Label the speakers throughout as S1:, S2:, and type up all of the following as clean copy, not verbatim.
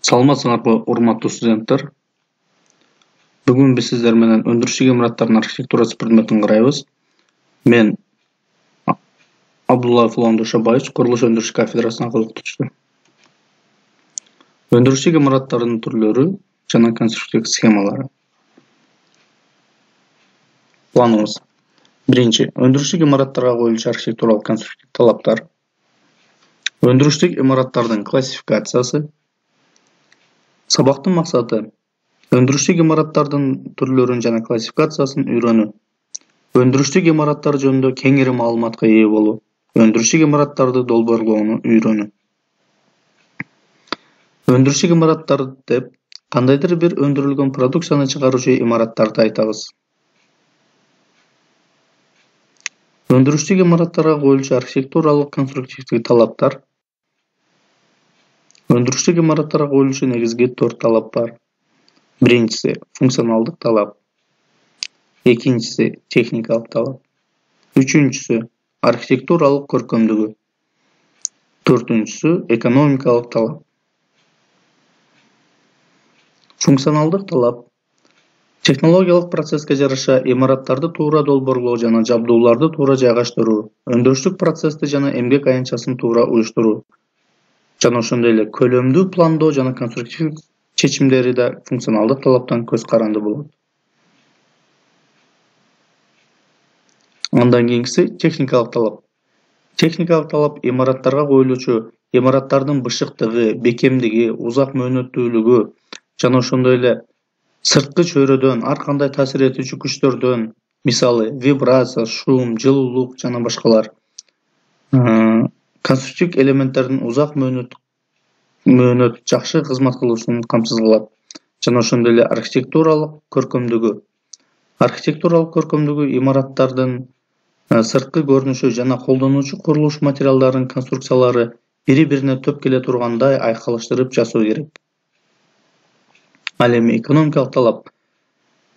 S1: Саламатсыңарбы, урматтуу студенттер. Бүгүн биз сиздер менен өндүрүштүк имараттардын архитектурасы предметин карайбыз. Мен Абдуллаев Улан Душабаевич, курулуш өндүрүш кафедрасына окутучу. Өндүрүштүк имараттардын түрлөрү жана конструктивдик схемалары. Планыбыз. Биринчи, өндүрүштүк имараттарга коюлчу архитектуралык конструктивдик талаптар. Өндүрүштүк имараттардын классификациясы. Сабактын максаты өндүрүштүк имараттардын түрлөрүн жана классификациясын үйрөнүү. Өндүрүштүк имараттар жөнүндө кеңири маалыматка ээ болуу. Өндүрүштүк имараттарды долбоорлоону үйрөнүү. Өндүрүштүк имараттар деп кандайдыр бир өндүрүлгөн продукцияны чыгаруучу имараттарды айтабыз. Өндүрүштүк имараттарга коюлчу архитектуралык конструктивдик талаптар. Өндүрүштүк имараттарга коюлчу негизги 4 талап бар. Биринчиси функционалдык талап. Экинчиси техникалык талап. Үчүнчүсү архитектуралык көркөмдүгү. Төртүнчүсү экономикалык талап. Функционалдык талап технологиялык процесске жараша имараттарды туура долбоорлоо жана жабдууларды туура жайгаштыруу, өндүрүштүк процессти жана эмгек аянтчасын туура уюштуруу жана ошондой эле көлөмдүү пландоо жана конструктивдик чечимдери да функционалдык талаптан көз каранды болот. Андан кийинкиси техникалык талап. Техникалык талап имараттарга коюлуучу имараттардын бышыктыгы, бекемдиги, узак мөөнөттүүлүгү жана ошондой эле сырткы чөйрөдөн ар кандай таасир этүүчү күчтөрдөн, мисалы вибрация, шум, жылуулук жана башкалар, конструктивдик элементтердин узак мөөнөт жакшы кызмат кылуусун камсыз кылат жана ошондой эле архитектуралык көркөмдүгү. Архитектуралык көркөмдүгү имараттардын сырткы көрүнүшү жана колдонуучу курулуш материалдарынын конструкциялары бири-бирине төп келе тургандай айкалыштырып жасоо керек. Ал эми экономикалык талап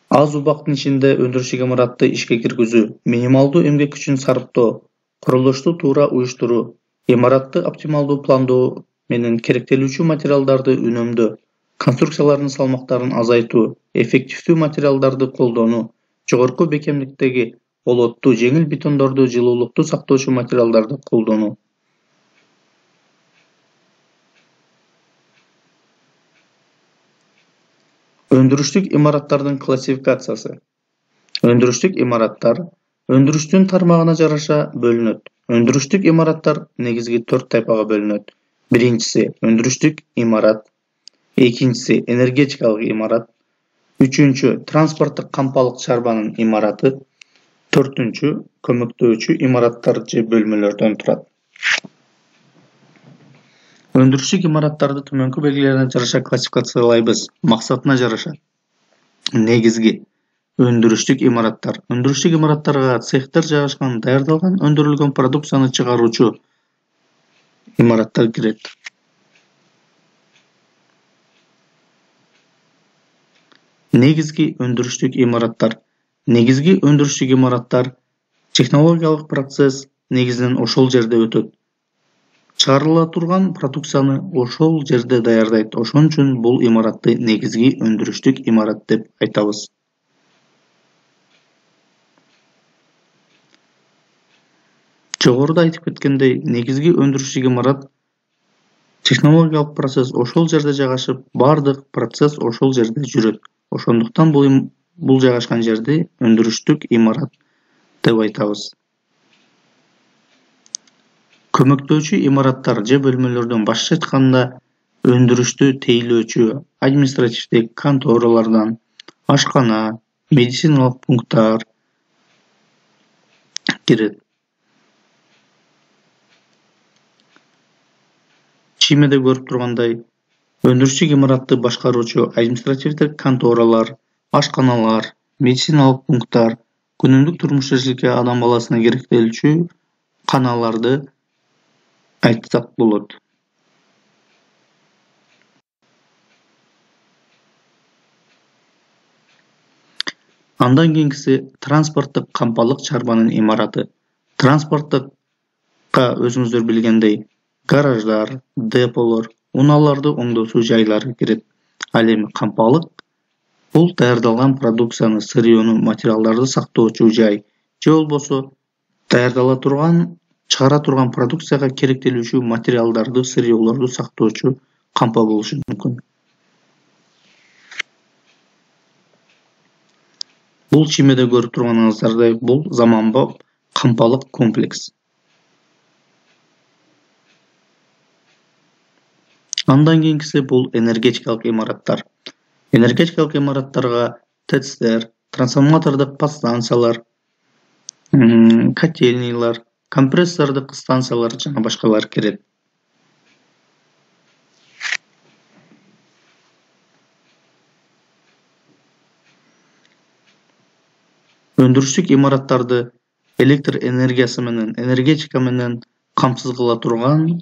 S1: аз убакыттын ичинде өндүрүштүк имаратты ишке киргизүү, минималдуу эмгек күчүн сарптоо, курулушту туура уюштуруу, имаратты оптималдуу пландоо менен керектелүүчү материалдарды үнөмдөө, конструкциялардын салмактарын азайтуу, эффективдүү материалдарды колдонуу, жогорку бекемдиктеги болоттуу жеңил бетондорду, жылуулукту сактоочу материалдарды колдонуу. Өндүрүштүк имараттардын классификациясы. Өндүрүштүк имараттар өндүрүштүн тармагына жараша бөлүнөт. Өндүрүштүк имараттар негизги 4 тайпага бөлүнөт. Биринчиси өндүрүштүк имарат, экинчиси энергетикалык имарат, үчүнчү транспорттук кампалык чарбанын имараты, төртүнчү көмөктөөчү имараттар же бөлмөлөрдөн турат. Өндүрүштүк имараттарды төмөнкү белгилерине жараша классификациялайбыз. Максатына жараша. Негизги өндүрүштүк имараттар. Өндүрүштүк имараттарга цехтер жайгашкан, даярдалган, өндүрүлгөн продукцияны чыгаруучу имараттар кирет. Негизги өндүрүштүк имараттар. Негизги өндүрүштүк имараттар технологиялык процесс негизинен ошол жерде өтөт. Чыгарыла турган продукцияны ошол жерде даярдайт. Ошон үчүн бул имаратты негизги өндүрүштүк имарат деп айтабыз. Жогоруда айтып кеткендей, негизги өндүрүштүк имарат технологиялык процесс ошол жерде жайгашып, бардык процесс ошол жерде жүрөт. Ошондуктан бул жайгашкан жерди өндүрүштүк имарат деп айтабыз. Көмөктөөчү имараттар же бөлмөлөрдөн башкача айтканда өндүрүштү тейлөөчү административдик конторалардан, ашкана, медициналык пункттар кирет. Чиймеде көрүп тургандай, өндүрүштүк имаратты башкаруучу административдик конторалар, ашканалар, медициналык пункттар, күнүмдүк турмуш тиричиликке адам баласына керектелүүчү каналарды айтсак болот. Андан кийинкиси транспорттук кампалык чарбанын имараты. Транспорттукка өзүңүздөр билгендей, гараждар, деполор, унааларды оңдоосу жайлары кирет. Ал эми кампалык бул даярдалган продукцияны, сырьёну, материалдарды сактоочу жай же болбосо даярдала турган, чыгара турган продукцияга керектелүүчү материалдарды, сырьёлорду сактоочу кампа болушу мүмкүн. Бул чимеде көрүп турганыңыздардай бул заманбап кампалык комплекс. Андан кийинкиси бул энергетикалык имараттар. Энергетикалык имараттарга ТЭЦтер, трансформатордук подстанциялар, котельниялар, компрессордук станциялар жана башкалар кирет. Өндүрүштүк имараттарды электр энергиясы менен, энергетика менен камсыз кыла турган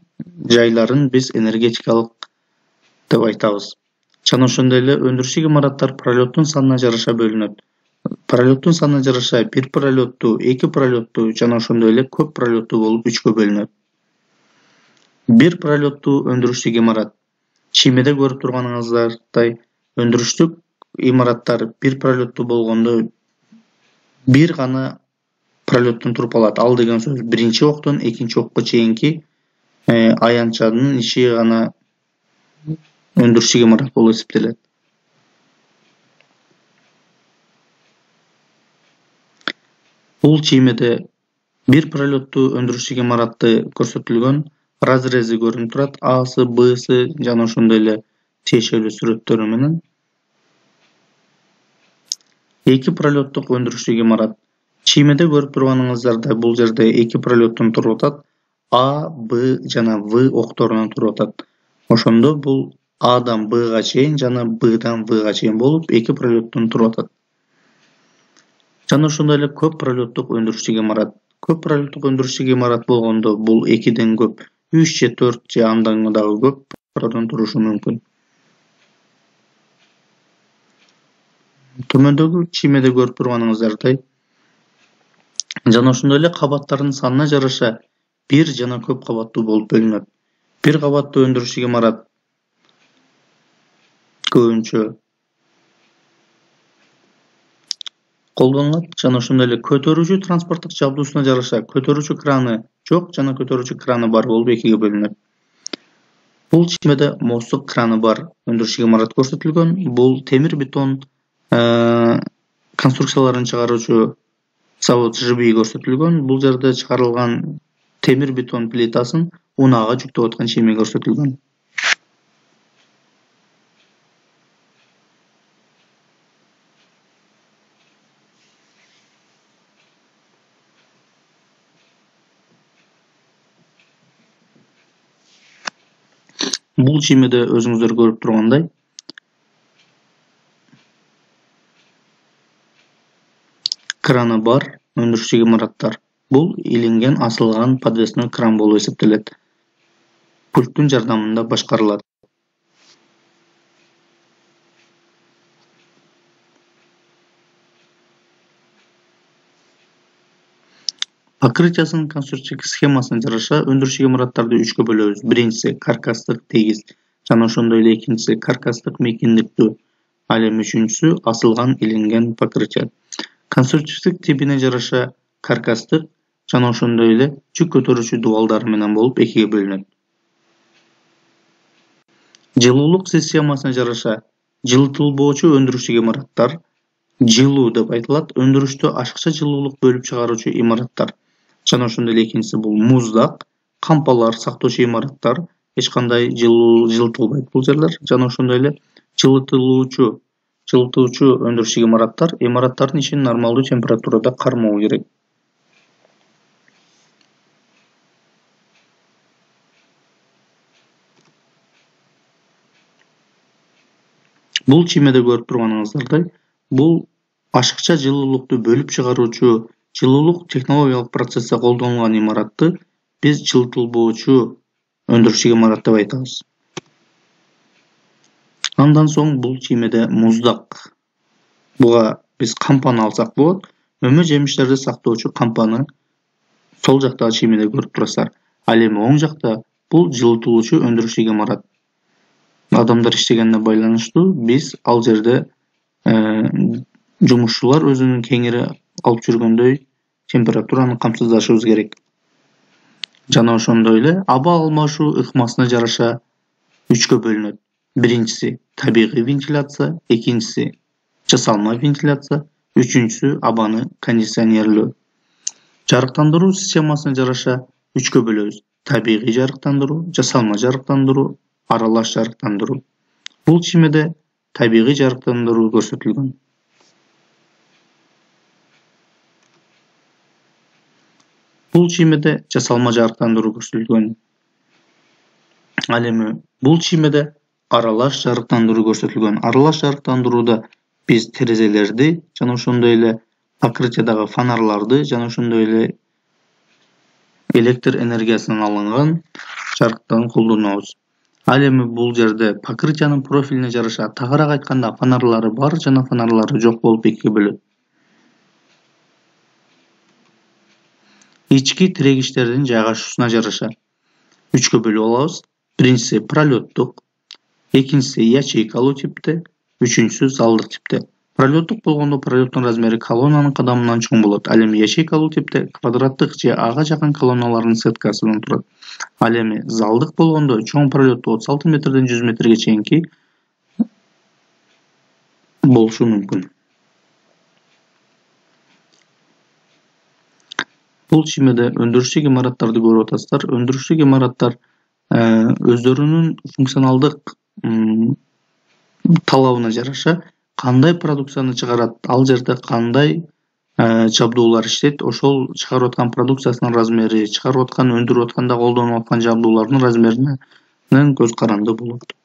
S1: жайларын биз энергетикалык деп айтабыз. Жана ошондой эле өндүрүштүк имараттар пролеттун санына жараша бөлүнөт. Пролеттун санына жараша 1 пролеттуу, 2 пролеттуу жана ошондой эле көп пролеттуу болуп 3кө бөлүнөт. 1 пролеттуу өндүрүштүк имарат. Чимеде көрүп турганыңыздардай өндүрүштүк имараттар 1 пролеттуу болгондо бир гана пролеттон туруп алат. Ал деген сөз биринчи октон экинчи окко чейинки аянтчанын иши гана өндүрүштүк имарат болуп эсептелет. Бул чимеде 1 пролеттуу өндүрүштүк имаратты көрсөтүлгөн разрези көрүнүп турат. Асы, Бсы жана ошондой эле тиешелүү сүрөттөрү менен. 2 пролеттук өндүрүштүк имарат. Чимеде көрүп турганыңыздардай бул жерде 2 пролеттон туруп атат. А, Б жана В окторунан туруп атат. Ошондо бул Адан Бга чейин жана Бдан Вга чейин болуп 2 пролеттон туруп атат. Жана ошондой эле көп пролеттук өндүрүштүк имарат. Көп пролеттук өндүрүштүк имарат болгондо бул 2ден көп, 3 же 4 же андан дагы көп пролеттон турушу мүмкүн. Төмөндөгү чимеде көрүп турганыңыздардай жана ошондой эле кабаттардын санына жараша 1 жана көп кабаттуу болуп бөлүнөт. 1 кабаттуу өндүрүштүк имарат көбүнчө колдонулат жана ошондой эле көтөрүүчү транспорттук жабдуусуна жараша көтөрүүчү краны жок жана көтөрүүчү краны бар болуп 2ге бөлүнөт. Бул чимеде мостук краны бар өндүрүштүк имарат көрсөтүлгөн. Бул темир бетон конструкцияларын чыгаруучу завод ЖБИ көрсөтүлгөн. Бул жерде чыгарылган темир бетон плитасын унаага жүктөп аткан чиме көрсөтүлгөн. Бул чимеде өзүңүздөр көрүп тургандай краны бар өндүрүштүк имараттар. Бул илинген, асылган подвесной кран болуп эсептелет. Пульттун жардамында башкарылат. Покрытиясынын конструктивдик схемасына жараша өндүрүштүк имараттарды 3кө бөлөбүз. Биринчиси каркастык, тегиз жана ошондой эле экинчиси каркастык, мейкиндиктүү. Ал эми үчүнчүсү асылган, илинген покрытия. Конструктивдик типине жараша каркастык жана ошондой эле жүк көтөрүүчү дубалдары менен болуп 2ге бөлүнөт. Жылуулук системасына жараша жылытылбоочу өндүрүштүк имараттар, жылуу деп айтылат, өндүрүштү ашыкча жылуулук бөлүп чыгаруучу имараттар. Жана ошондой эле экинчиси бул муздак, кампалар сактоочу имараттар, эч кандай жылытылбайт бул жерлер. Жана ошондой эле жылытуучу өндүрүштүк имараттар, имараттардын ишин нормалдуу температурада кармоо керек. Бул чимеде көрүп турганыңыздардай, бул ашыкча жылуулукту бөлүп чыгаруучу жылуулук технологиялык процессте колдонулган имаратты биз жылытылбоочу өндүрүштүк имарат деп айтабыз. Андан соң бул чимеде муздак. Буга биз кампаны алсак болот. Мөмө жемиштерди сактоочу кампаны сол жактагы чимеде көрүп турасыздар. Ал эми оң жакта бул жылытылуучу өндүрүштүк имарат. адамдар иштегенине байланыштуу биз ал жерде жумушчулар өзүнүн кеңири алып жүргөндөй температураны камсыздашыбыз керек. Жана ошондой эле аба алмашуу ыкмасына жараша үчкө бөлүнөт. Биринчиси табигый вентиляция, экинчиси жасалма вентиляция, үчүнчүсү абаны кондиционерлөө. Жарыктандыруу системасына жараша үчкө бөлөбүз. Табигый жарыктандыруу, жасалма жарыктандыруу, аралаш жарыктандыруу. Бул чимеде табигый жарыктандыруу көрсөтүлгөн. Бул чимеде жасалма жарыктандыруу көрсөтүлгөн. Ал эми бул чимеде аралаш жарыктандыруу көрсөтүлгөн. Аралаш жарыктандырууда биз терезелерди жана ошондой эле покрытиядагы фонарларды жана ошондой эле электр энергиясынан алынган жарыктарды колдонобуз. Ал эми бул жерде покрытиянын профилине жараша тагыраак айтканда фонарлары бар жана фонарлары жок болуп экиге бөлөт. Ички тирегичтердин жайгашуусуна жараша үчкө бөлүп алабыз. Биринчиси пролеттук, экинчиси ячейкалуу типте, үчүнчүсү залдык типте. Пролеттук болгондо пролеттун размери колоннанын кадамынан чоң болот. Ал эми ячейкалуу типте квадраттык же ага жакын колонналардын сеткасынан турат. Ал эми залдык болгондо чоң пролетту 36 метрден 100 метрге чейинки болушу мүмкүн. Бул чимеде өндүрүштүк имараттарды көрүп атасыздар. Өндүрүштүк имараттар өздөрүнүн функционалдык талабына жараша кандай продукцияны чыгарат, ал жерде кандай жабдуулар иштейт, ошол чыгарып аткан продукциясынын размери, чыгарып аткан, өндүрүп атканда колдонуп аткан жабдуулардын размеринен көз каранды болот.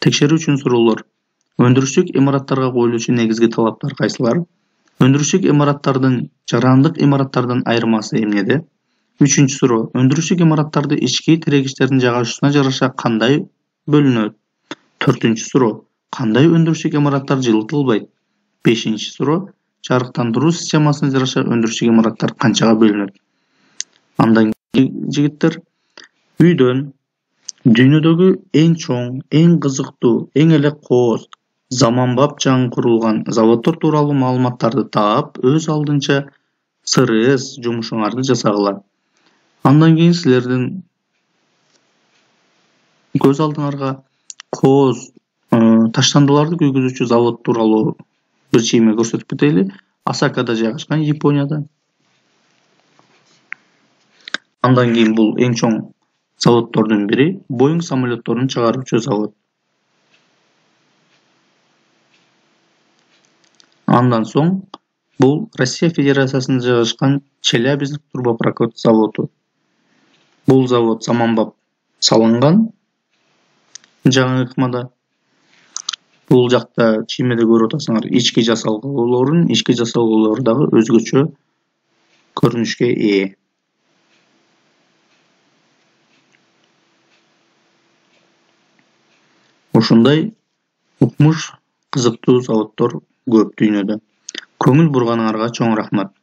S1: Текшерүүчүн суроолор. Өндүрүштүк имараттарга коюлуучу негизги талаптар кайсылар? Өндүрүштүк имараттардын жарандык имараттардан айырмасы эмнеде? Үчүнчү суроо. Өндүрүштүк имараттарды ички тирегичтердин жайгашуусуна жараша кандай бөлүнөт? Төртүнчү суроо. Кандай өндүрүштүк имараттар жылытылбайт? Бешинчи суроо. Жарыктандыруу системасына жараша өндүрүштүк имараттар канчага бөлүнөт? Андан кийин жигиттер, үйдөн дүйнөдөгү эң чоң, эң кызыктуу, эң эле кооз, заманбап жаңыртылган заводдор тууралуу маалыматтарды таап, өз алдынча СРС жумушуңарды жасагыла. Андан кийин силердин көз алдыңарга кооз таштандыларды күйгүзүүчү завод тууралуу бир чийме көрсөтүп кетели. Осакада жайгашкан, Японияда. Андан кийин бул эң чоң заводдордун бири Boeing самолетторун чыгаруучу завод. Андан соң бул Россия Федерациясында жайгашкан Челябинск турбопрокат заводу. Бул завод заманбап салынган жаңы ыкмада. Бул жакта чиймеде көрүп атасыңар, ички жасалгылары дагы өзгөчө көрүнүшкө ээ. Ошондой укмуш, кызыктуу заводдор көп дүйнөдө. Көңүл бурганыңарга чоң рахмат.